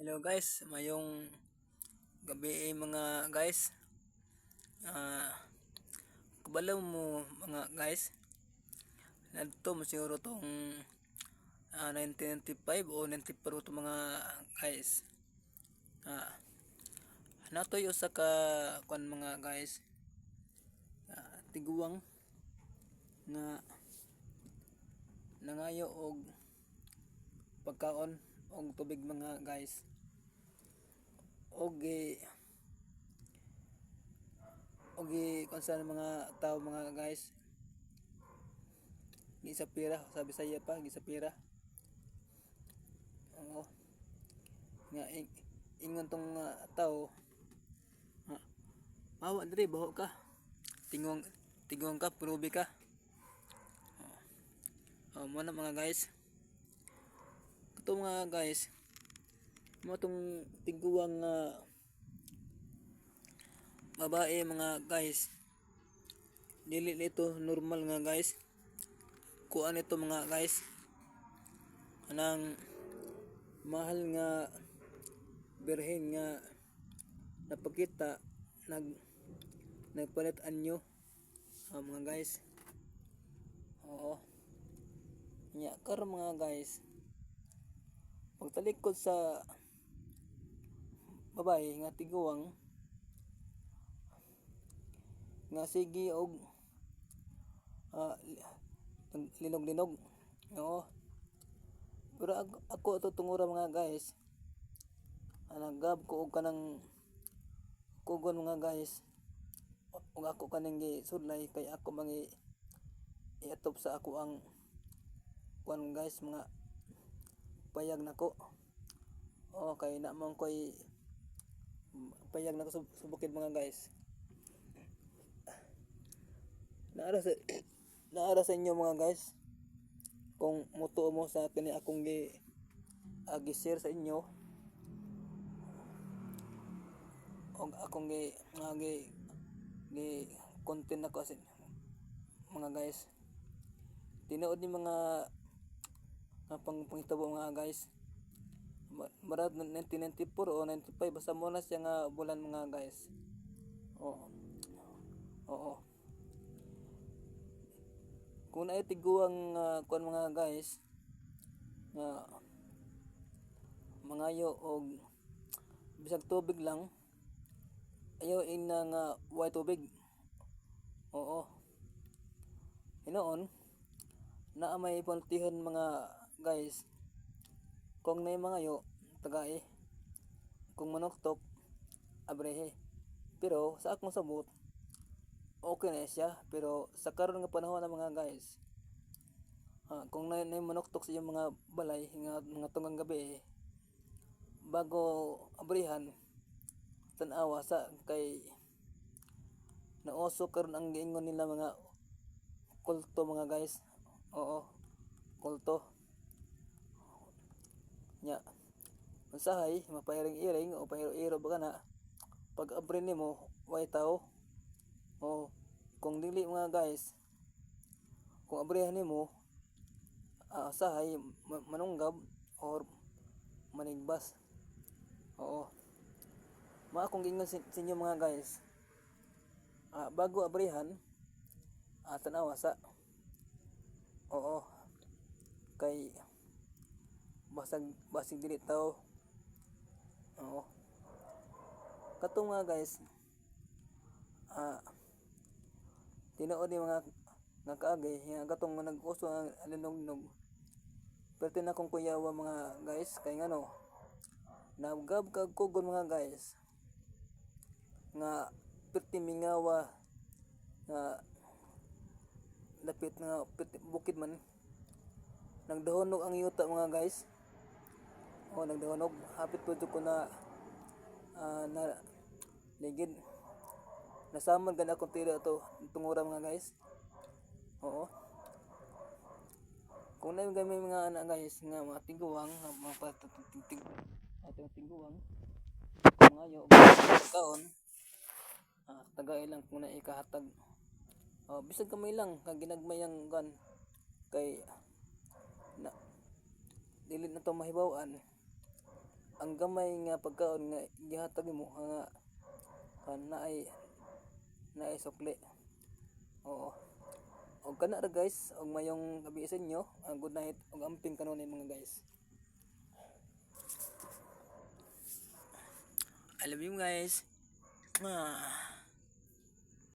Hello guys, mayong gabi mga guys. Kabalaw mo mga guys. Nadto mo siguro tong 1995 o 94 to mga guys. Natoy usa ka kuan mga guys. Tiguwang nga nangayo og pagkaon og tubig mga guys. Og kung saan mga tao mga guys, gisapira sa Bisaya pa gisapira. Oo, nga ingon tong tao, mawa diri baho ka, tingong tingong ka, prubi ka. Mo na mga guys, ito mga guys, mo tong tiguwang babae mga guys, dili nito normal nga guys. Kuan ito mga guys, anang mahal nga birhen nga napakita, nagpalit anyo mga guys. Oo, nya karon mga guys, pagtalikod sa babae nga tiguwang nga sige og linog-linog. Oo, pero ako tutungura mga guys, nagab ko og kanang kugon mga guys, ug ako kaning gisudlay kay ako mangi iatop sa ako ang kuan guys, mga payag nako. O kay na man koy payag nako subukid mga guys. Naara sa inyo mga guys, kung mutuo mo sa kini akong gi-share sa inyo, og akong gi content ako sa mga guys. Tinuod ni mga panghitabo mga guys, marad 1994 o 95, basta mo na siya nga bulan mga guys. Oo, oo, kung naay tiguang kuan mga guys nga mangayo og bisag tubig lang, ayaw ina nga way tubig. Oo, hinoon naa may pultihon mga guys, kung nay mangayo tagay, kung manuktok abrehe. Pero sa akong sabot, okay na siya. Pero sa karon nga panahon na mga guys, kung nay manuktok sa iyong mga balay nga mga tungang gabi, bago abrihan, tan-awa sa kay nauso karon ang giingon nila mga kulto mga guys. Oo, kulto nya unsahay mapairing-iring o pairo-iro ba kana, pag abri nimo way tao. O kung dili mga guys, kung abrihan nimo usahay manunggab or manigbas. Oo, mao akong gingon sa inyo mga guys, bago abrihan, tan-awa sa. Oo, kay basig dili tao. Oo, katong mga guys, tinuod ni mga nga kaagay nga katong nag-uso ang linog-nog, perti na kong kuyawa mga guys, kay ngano nagab kag kugon mga guys nga perti mingawa nga dapit nga bukid man, nagdahonog ang yuta mga guys. O nagdahonog, hapit po ko na na ligid, nasamad gani akong tira to tungura mga guys. Oo, kung na may mga anak guys nga mga tiguwang, mga atong tiguwang mangayo kaon, tagay lang kung na ikahatag. Bisag kamay lang kag ginagmay ang gan, kay na dili na to mahibaw-an, ang gamay nga pagkaon nga gihatag mo nga naay sukli. Oo. Og kana ra guys, og mayong gabi sa inyo. Good night og amping kanunay mga guys. I love you guys. Ah.